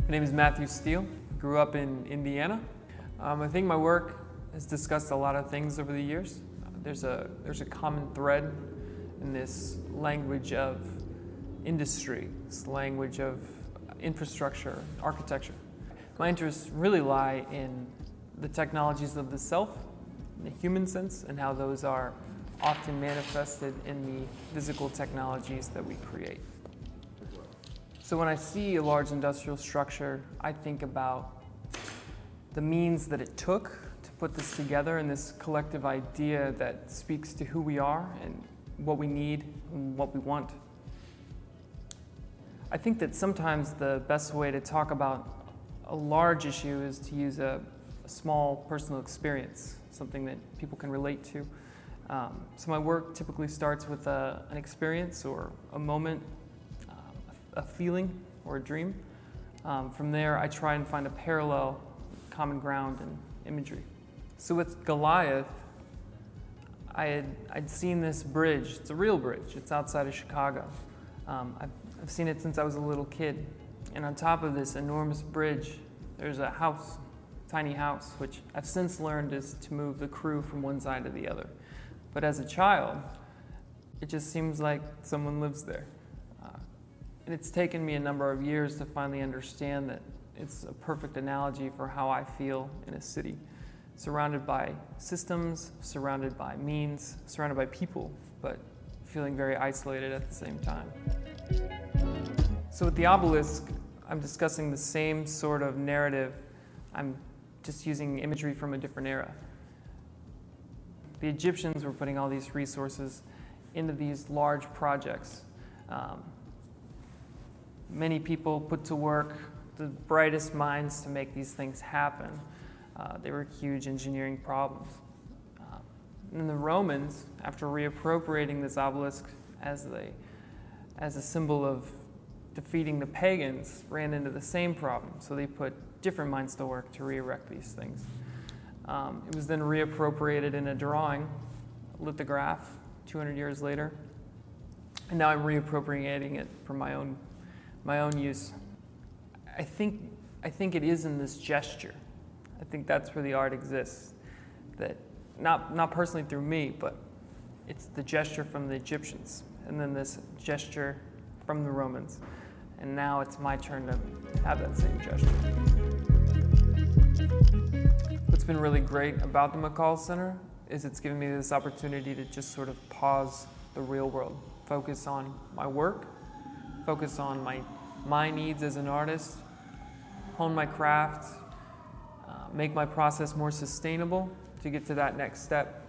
My name is Matthew Steele. Grew up in Indiana. I think my work has discussed a lot of things over the years. There's a common thread in this language of industry, this language of infrastructure, architecture. My interests really lie in the technologies of the self, in the human sense, and how those are often manifested in the physical technologies that we create. So when I see a large industrial structure, I think about the means that it took to put this together and this collective idea that speaks to who we are and what we need and what we want. I think that sometimes the best way to talk about a large issue is to use a small personal experience, something that people can relate to. So my work typically starts with an experience or a moment, a feeling or a dream. From there, I try and find a parallel, common ground in imagery. So with Goliath, I'd seen this bridge. It's a real bridge. It's outside of Chicago. I've seen it since I was a little kid. And on top of this enormous bridge, there's a house, tiny house, which I've since learned is to move the crew from one side to the other. But as a child, it just seems like someone lives there. And it's taken me a number of years to finally understand that it's a perfect analogy for how I feel in a city. Surrounded by systems, surrounded by means, surrounded by people, but feeling very isolated at the same time. So with the Obelisk, I'm discussing the same sort of narrative. I'm just using imagery from a different era. The Egyptians were putting all these resources into these large projects. Many people put to work the brightest minds to make these things happen. They were huge engineering problems. And the Romans, after reappropriating this obelisk as a symbol of defeating the pagans, ran into the same problem. So they put different minds to work to re-erect these things. It was then reappropriated in a drawing, a lithograph, 200 years later. And now I'm reappropriating it for my own use. I think it is in this gesture. I think that's where the art exists. That not personally through me, but it's the gesture from the Egyptians, and then this gesture from the Romans. And now it's my turn to have that same gesture. What's been really great about the McColl Center is it's given me this opportunity to just sort of pause the real world, focus on my work, focus on my needs as an artist, hone my craft, make my process more sustainable to get to that next step.